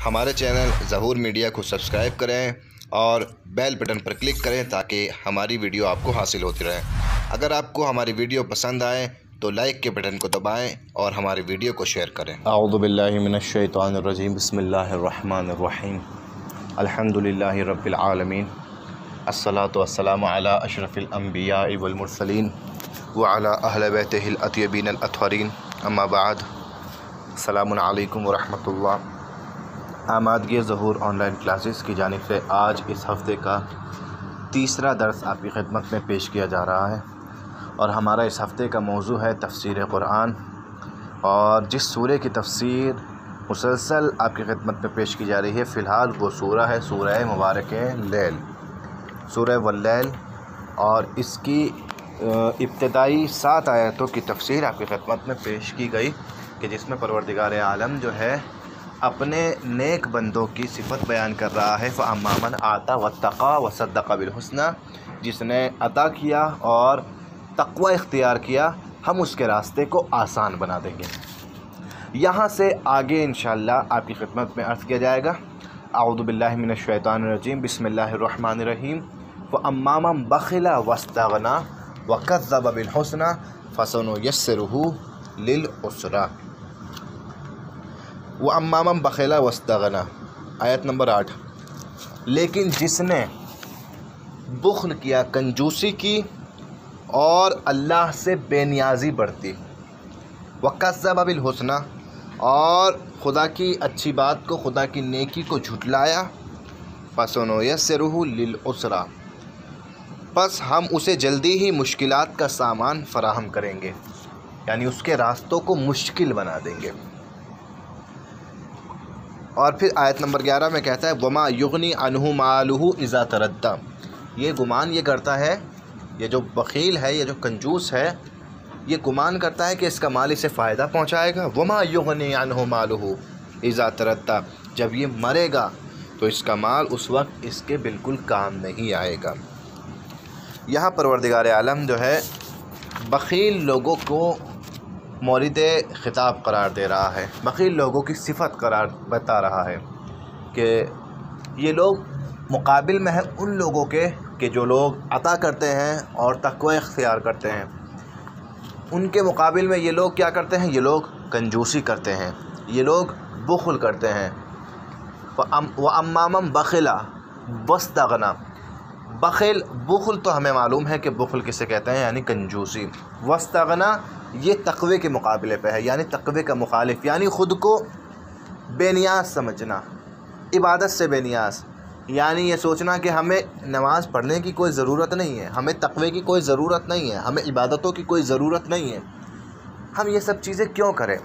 ہمارے چینل ظہور میڈیا کو سبسکرائب کریں اور بیل بٹن پر کلک کریں تاکہ ہماری ویڈیو آپ کو حاصل ہوتی رہے۔ اگر آپ کو ہماری ویڈیو پسند آئے تو لائک کے بٹن کو دبائیں اور ہماری ویڈیو کو شیئر کریں۔ اعوذ باللہ من الشیطان الرجیم، بسم اللہ الرحمن الرحیم، الحمدللہ رب العالمین، الصلاۃ والسلام علی اشرف الانبیاء والمرسلین وعلی اہل بیتہ الاطیبین الاطہرین، اما بعد، السلام علیکم ورحمۃ اللہ۔ آمادگی ظہور آن لائن کلاسز کی جانب سے آج اس ہفتے کا تیسرا درس آپ کی خدمت میں پیش کیا جا رہا ہے، اور ہمارا اس ہفتے کا موضوع ہے تفسیر قرآن، اور جس سورہ کی تفسیر مسلسل آپ کی خدمت میں پیش کی جا رہی ہے فی الحال وہ سورہ ہے سورہ مبارک لیل، سورہ واللیل، اور اس کی ابتدائی 7 آیتوں کی تفسیر آپ کی خدمت میں پیش کی گئی کہ جس میں پروردگار عالم جو ہے اپنے نیک بندوں کی صفت بیان کر رہا ہے۔ فَأَمَّا مَنْ آتَى وَاتَّقَى وَصَدَّقَ بِالْحُسْنَى، جس نے عطا کیا اور تقوی اختیار کیا ہم اس کے راستے کو آسان بنا دیں گے۔ یہاں سے آگے انشاءاللہ آپ کی خدمت میں عرض کیا جائے گا۔ اعوذ باللہ من الشیطان الرجیم، بسم اللہ الرحمن الرحیم۔ فَأَمَّا مَنْ بَخِلَ وَاسْتَغْنَى وَكَذَّبَ بِالْحُسْنَى فَسَنُيَسِّرُهُ لِلْعُسْرَىٰ۔ وَأَمَّا مَنْ بَخِلَ وَاسْتَغْنَى، آیت نمبر 8۔ لیکن جس نے بخل کیا، کنجوسی کی اور اللہ سے بے نیازی برتی، وَكَذَّبَ بِالْحُسْنَى، اور خدا کی اچھی بات کو، خدا کی نیکی کو جھٹلایا، فَسَنُيَسِّرُهُ لِلْعُسْرَىٰ، پس ہم اسے جلدی ہی مشکلات کا سامان فراہم کریں گے، یعنی اس کے راستوں کو مشکل بنا دیں گے۔ اور پھر آیت نمبر 11 میں کہتا ہے وَمَا يُغْنِي عَنْهُ مَالُهُ إِذَا تَرَدَّىٰ، یہ گمان یہ کرتا ہے، یہ جو بخیل ہے، یہ جو کنجوس ہے، یہ گمان کرتا ہے کہ اس کا مال اسے فائدہ پہنچائے گا۔ وَمَا يُغْنِي عَنْهُ مَالُهُ إِذَا تَرَدَّىٰ، جب یہ مرے گا تو اس کا مال اس وقت اس کے بالکل کام نہیں آئے گا۔ یہاں پروردگار عالم جو ہے بخیل لوگوں کو مورد خطاب قرار دے رہا ہے، بخیل لوگوں کی صفت قرار بتا رہا ہے کہ یہ لوگ مقابل میں ہیں ان لوگوں کے کہ جو لوگ عطا کرتے ہیں اور تقوی اختیار کرتے ہیں، ان کے مقابل میں یہ لوگ کیا کرتے ہیں؟ یہ لوگ کنجوسی کرتے ہیں، یہ لوگ بخل کرتے ہیں۔ وَأَمَّا مَنْ بَخِلَ وَاسْتَغْنَىٰ، بخل تو ہمیں معلوم ہے کہ بخل کسے کہتے ہیں، یعنی کنجوسی۔ وَاسْتَغْنَىٰ، یہ تقوی کے مقابلے پہ ہے، یعنی تقوی کا مخالف، یعنی خود کو بے نیاز سمجھنا، عبادت سے بے نیاز، یعنی یہ سوچنا کہ ہمیں نماز پڑھنے کی کوئی ضرورت نہیں ہے، ہمیں تقوی کی کوئی ضرورت نہیں ہے، ہمیں عبادتوں کی کوئی ضرورت نہیں ہے، ہم یہ سب چیزیں کیوں کریں،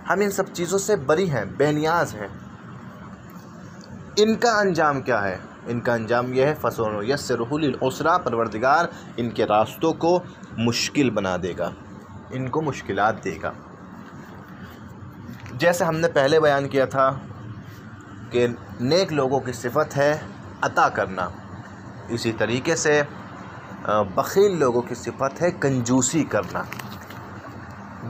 ہم ان سب چیزوں سے بری ہیں، بے نیاز ہیں۔ ان کا انجام کیا ہے؟ ان کا انجام یہ ہے فَسَنُيَسِّرُهُ لِلْعُسْرَىٰ، پروردگار ان کے راستوں کو مشکل بنا دے گا، ان کو مشکلات دے گا۔ جیسے ہم نے پہلے بیان کیا تھا کہ نیک لوگوں کی صفت ہے عطا کرنا، اسی طریقے سے بخیل لوگوں کی صفت ہے کنجوسی کرنا۔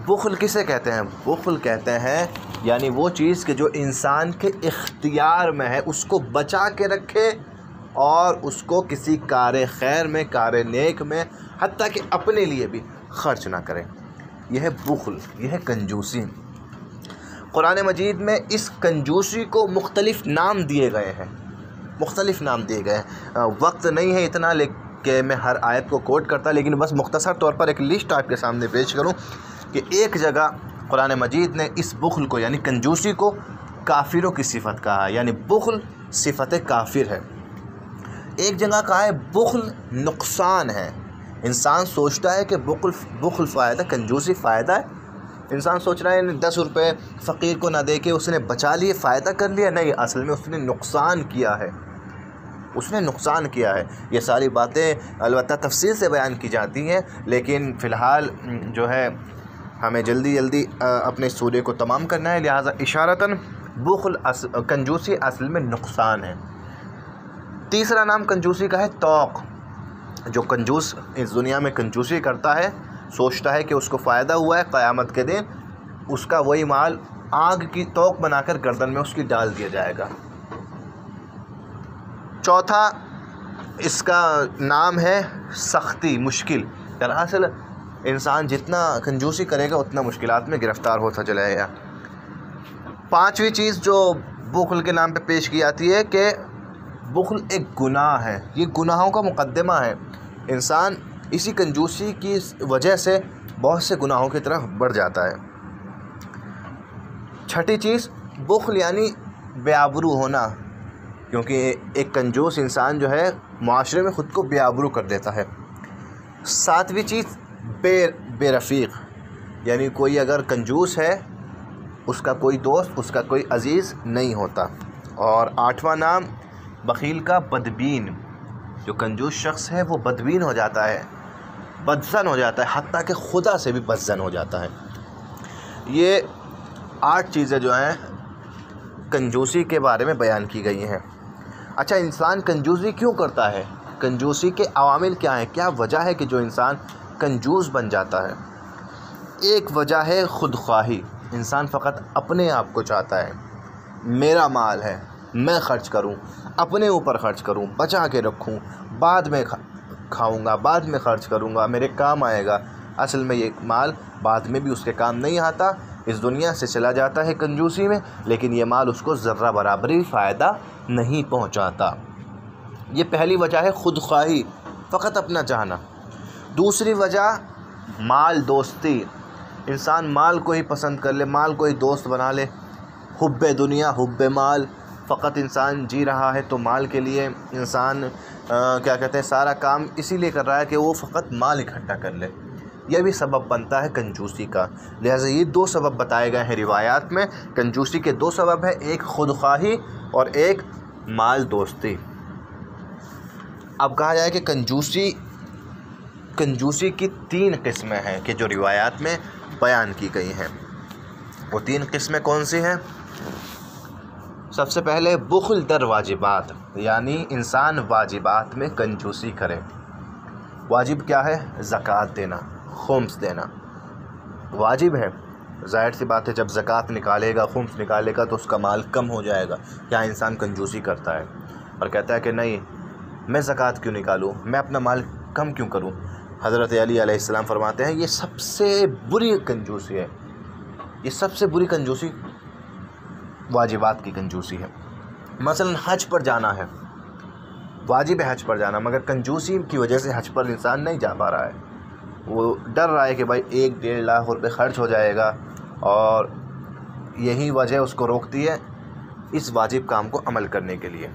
بخل کسے کہتے ہیں؟ بخل کہتے ہیں یعنی وہ چیز کہ جو انسان کے اختیار میں ہے اس کو بچا کے رکھے اور اس کو کسی کار خیر میں، کار نیک میں، حتیٰ کہ اپنے لیے بھی خرچ نہ کرے، یہ ہے بخل، یہ ہے کنجوسی۔ قرآن مجید میں اس کنجوسی کو مختلف نام دیے گئے ہیں، مختلف نام دیے گئے ہیں۔ وقت نہیں ہے اتنا کہ میں ہر آیت کو کوٹ کرتا، لیکن بس مختصر طور پر ایک لسٹ آپ کے سامنے پیش کروں کہ ایک جگہ قرآن مجید نے اس بخل کو یعنی کنجوسی کو کافروں کی صفت کہا ہے، یعنی بخل صفت کافر ہے۔ ایک جگہ کہا ہے بخل نقصان ہے، انسان سوچتا ہے کہ بخل فائدہ، کنجوسی فائدہ ہے، انسان سوچ رہا ہے 10 روپے فقیر کو نہ دے کے اس نے بچا لیے، فائدہ کر لیا، نہیں، اصل میں اس نے نقصان کیا ہے، اس نے نقصان کیا ہے۔ یہ ساری باتیں البتہ تفصیل سے بیان کی جاتی ہیں، لیکن فی الحال جو ہے ہمیں جلدی اپنے سورے کو تمام کرنا ہے، لہٰذا اشارتاً بخل کنجوسی اصل میں نقصان ہے۔ تیسرا نام کنجوسی کا ہے توق، جو کنجوس اس دنیا میں کنجوسی کرتا ہے، سوچتا ہے کہ اس کو فائدہ ہوا ہے، قیامت کے دن اس کا وہی مال آگ کی توق بنا کر گردن میں اس کی ڈال دیا جائے گا۔ چوتھا اس کا نام ہے سختی، مشکل۔ دراصل انسان جتنا کنجوسی کرے گا اتنا مشکلات میں گرفتار ہوتا چلا جائے گا۔ پانچویں چیز جو بخل کے نام پہ پیش کی جاتی ہے کہ بخل ایک گناہ ہے، یہ گناہوں کا مقدمہ ہے۔ انسان اسی کنجوسی کی وجہ سے بہت سے گناہوں کی طرف بڑھ جاتا ہے۔ چھٹی چیز بخل یعنی بے آبرو ہونا، کیونکہ ایک کنجوس انسان جو ہے معاشرے میں خود کو بے آبرو کر دیتا ہے۔ ساتویں چیز بے رفیق، یعنی کوئی اگر کنجوس ہے اس کا کوئی دوست، اس کا کوئی عزیز نہیں ہوتا۔ اور آٹھواں نام بخیل کا بدبین، جو کنجوس شخص ہے وہ بدبین ہو جاتا ہے، بدظن ہو جاتا ہے، حتیٰ کہ خدا سے بھی بدظن ہو جاتا ہے۔ یہ 8 چیزیں جو ہیں کنجوسی کے بارے میں بیان کی گئی ہیں۔ اچھا، انسان کنجوسی کیوں کرتا ہے؟ کنجوسی کے عوامل کیا ہیں؟ کیا وجہ ہے کہ جو انسان کنجوس بن جاتا ہے؟ ایک وجہ ہے خود خواہی، انسان فقط اپنے آپ کو چاہتا ہے، میرا مال ہے میں خرچ کروں، اپنے اوپر خرچ کروں، بچا کے رکھوں، بعد میں کھاؤں گا، بعد میں خرچ کروں گا، میرے کام آئے گا۔ اصل میں یہ مال بعد میں بھی اس کے کام نہیں آتا، اس دنیا سے چلا جاتا ہے کنجوسی میں، لیکن یہ مال اس کو ذرہ برابری فائدہ نہیں پہنچاتا۔ یہ پہلی وجہ ہے خود خواہی، فقط اپنا چاہنا۔ دوسری وجہ مال دوستی، انسان مال کو ہی پسند کر لے، مال کو ہی دوست بنا لے، حب دنیا حب مال، فقط انسان جی رہا ہے تو مال کے لیے، انسان کیا کہتے ہیں سارا کام اسی لیے کر رہا ہے کہ وہ فقط مال اکٹھا کر لے، یہ بھی سبب بنتا ہے کنجوسی کا۔ لہٰذا یہ 2 سبب بتائے گئے ہیں روایات میں، کنجوسی کے 2 سبب ہیں، ایک خود خواہی اور ایک مال دوستی۔ اب کہا جائے کہ کنجوسی کی 3 قسمیں ہیں کہ جو روایات میں بیان کی گئی ہیں۔ وہ 3 قسمیں کون سی ہیں؟ سب سے پہلے بخل در واجبات، یعنی انسان واجبات میں کنجوسی کرے۔ واجب کیا ہے؟ زکوٰۃ دینا، خمس دینا واجب ہے۔ ظاہر سی بات ہے جب زکوٰۃ نکالے گا، خمس نکالے گا تو اس کا مال کم ہو جائے گا۔ کیا انسان کنجوسی کرتا ہے اور کہتا ہے کہ نہیں میں زکوٰۃ کیوں نکالوں، میں اپنا مال کم کیوں کروں؟ حضرت علی علیہ السلام فرماتے ہیں یہ سب سے بری کنجوسی ہے، یہ سب سے بری کنجوسی واجبات کی کنجوسی ہے۔ مثلا حج پر جانا ہے، واجب ہے حج پر جانا، مگر کنجوسی کی وجہ سے حج پر انسان نہیں جا پا رہا ہے، وہ ڈر رہا ہے کہ بھائی 1-1.5 لاکھ روپے خرچ ہو جائے گا، اور یہی وجہ اس کو روکتی ہے اس واجب کام کو عمل کرنے کے لیے۔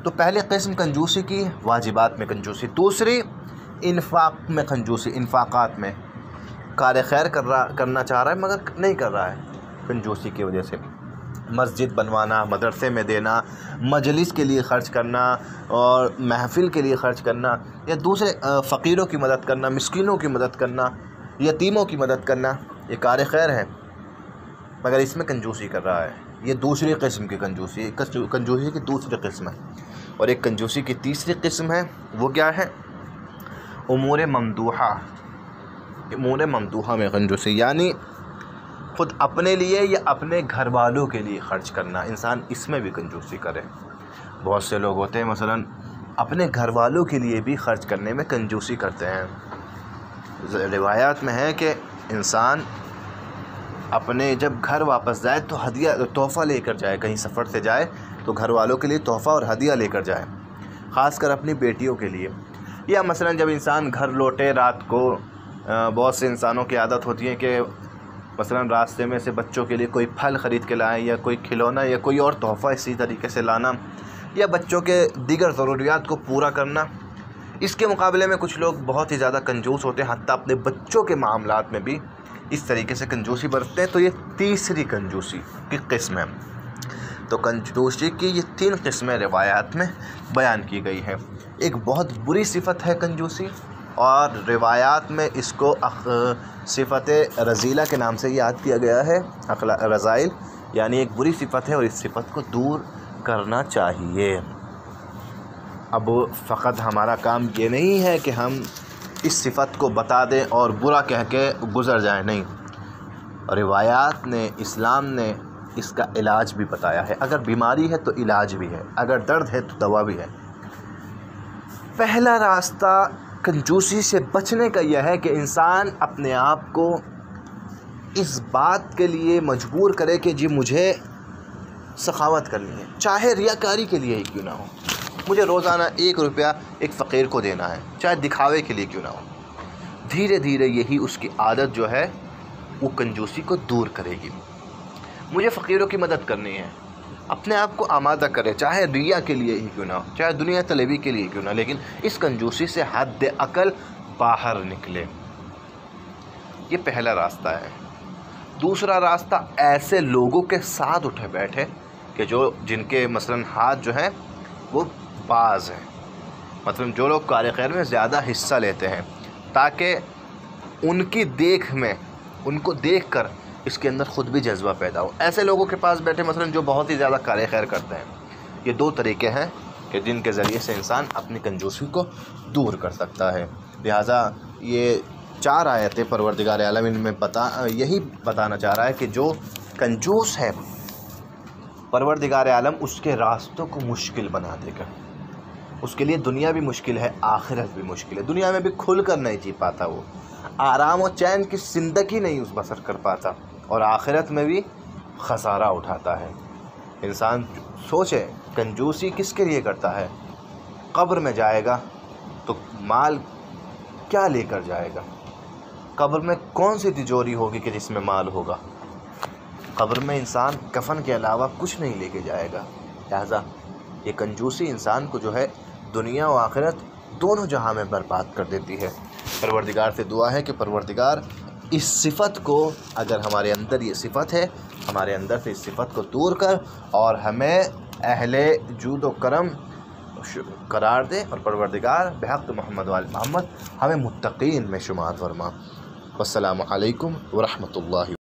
تو پہلی قسم کنجوسی کی واجبات میں کنجوسی۔ دوسری انفاق میں کنجوسی، انفاقات میں کار خیر کرنا چاہ رہا ہے مگر نہیں کر رہا ہے کنجوسی کی وجہ سے۔ مسجد بنوانا، مدرسے میں دینا، مجلس کے لیے خرچ کرنا اور محفل کے لیے خرچ کرنا، یا دوسرے فقیروں کی مدد کرنا، مسکینوں کی مدد کرنا، یتیموں کی مدد کرنا، یہ کار خیر ہے مگر اس میں کنجوسی کر رہا ہے۔ یہ دوسری قسم کی کنجوسی کی دوسری قسم ہے۔ اور ایک کنجوسی کی تیسری قسم ہے، وہ کیا ہے؟ امور ممدوحہ میں کنجوسی، یعنی خود اپنے لیے یا اپنے گھر والوں کے لیے خرچ کرنا، انسان اس میں بھی کنجوسی کرے۔ بہت سے لوگ ہوتے ہیں مثلا اپنے گھر والوں کے لیے بھی خرچ کرنے میں کنجوسی کرتے ہیں۔ روایات میں ہے کہ انسان اپنے جب گھر واپس جائے تو ہدیہ تحفہ لے کر جائے، کہیں سفر سے جائے تو گھر والوں کے لیے تحفہ اور ہدیہ لے کر جائے، خاص کر اپنی بیٹیوں کے لیے۔ یا مثلا جب انسان گھر لوٹے رات کو، بہت سے انسانوں کی عادت ہوتی ہے کہ مثلا راستے میں سے بچوں کے لیے کوئی پھل خرید کے لائیں، یا کوئی کھلونا یا کوئی اور تحفہ اسی طریقے سے لانا، یا بچوں کے دیگر ضروریات کو پورا کرنا۔ اس کے مقابلے میں کچھ لوگ بہت ہی زیادہ کنجوس ہوتے ہیں، حتیٰ اپنے بچوں کے معاملات میں بھی اس طریقے سے کنجوسی برتتے ہیں۔ تو یہ تیسری کنجوسی کی قسم ہے۔ تو کنجوسی کی یہ 3 قسمیں روایات میں بیان کی گئی ہیں۔ ایک بہت بری صفت ہے کنجوسی، اور روایات میں اس کو صفت رذیلہ کے نام سے یاد کیا گیا ہے، رذائل، یعنی ایک بری صفت ہے اور اس صفت کو دور کرنا چاہیے۔ اب فقط ہمارا کام یہ نہیں ہے کہ ہم اس صفت کو بتا دیں اور برا کہہ کے گزر جائیں، نہیں، روایات نے، اسلام نے اس کا علاج بھی بتایا ہے۔ اگر بیماری ہے تو علاج بھی ہے، اگر درد ہے تو دوا بھی ہے۔ پہلا راستہ کنجوسی سے بچنے کا یہ ہے کہ انسان اپنے آپ کو اس بات کے لیے مجبور کرے کہ جی مجھے سخاوت کرنی ہے، چاہے ریاکاری کے لیے ہی کیوں نہ ہو، مجھے روزانہ 1 روپیہ ایک فقیر کو دینا ہے، چاہے دکھاوے کے لیے کیوں نہ ہو۔ دھیرے دھیرے یہی اس کی عادت جو ہے وہ کنجوسی کو دور کرے گی۔ مجھے فقیروں کی مدد کرنی ہے، اپنے آپ کو آمادہ کرے، چاہے ریا کے لیے ہی کیوں نہ ہو، چاہے دنیا طلبی کے لیے کیوں نہ، لیکن اس کنجوسی سے حد عقل باہر نکلے۔ یہ پہلا راستہ ہے۔ دوسرا راستہ ایسے لوگوں کے ساتھ اٹھے بیٹھے کہ جن کے مثلاً ہاتھ جو ہیں وہ باز ہیں، مطلب جو لوگ کار خیر میں زیادہ حصہ لیتے ہیں، تاکہ ان کی ان کو دیکھ کر اس کے اندر خود بھی جذبہ پیدا ہو۔ ایسے لوگوں کے پاس بیٹھے مثلاً جو بہت ہی زیادہ کار خیر کرتے ہیں۔ یہ 2 طریقے ہیں کہ جن کے ذریعے سے انسان اپنی کنجوسی کو دور کر سکتا ہے۔ لہٰذا یہ 4 آیتیں پروردگار عالم ان میں یہی بتانا چاہ رہا ہے کہ جو کنجوس ہے پروردگار عالم اس کے راستوں کو مشکل بنا دے گا۔ اس کے لیے دنیا بھی مشکل ہے، آخرت بھی مشکل ہے۔ دنیا میں بھی کھل کر نہیں جی پاتا، وہ آرام و چین کی زندگی نہیں اس بسر کر پاتا، اور آخرت میں بھی خسارہ اٹھاتا ہے۔ انسان سوچے کنجوسی کس کے لیے کرتا ہے؟ قبر میں جائے گا تو مال کیا لے کر جائے گا؟ قبر میں کون سی تجوری ہوگی کہ جس میں مال ہوگا؟ قبر میں انسان کفن کے علاوہ کچھ نہیں لے کے جائے گا۔ لہذا یہ کنجوسی انسان کو جو ہے دنیا و آخرت دونوں جہاں میں برباد کر دیتی ہے۔ پروردگار سے دعا ہے کہ پروردگار اس صفت کو، اگر ہمارے اندر یہ صفت ہے، ہمارے اندر سے اس صفت کو دور کر اور ہمیں اہل جود و کرم قرار دے، اور پروردگار بحق محمد وآل محمد ہمیں متقین میں شمار فرما۔ والسلام علیکم ورحمۃ اللہ۔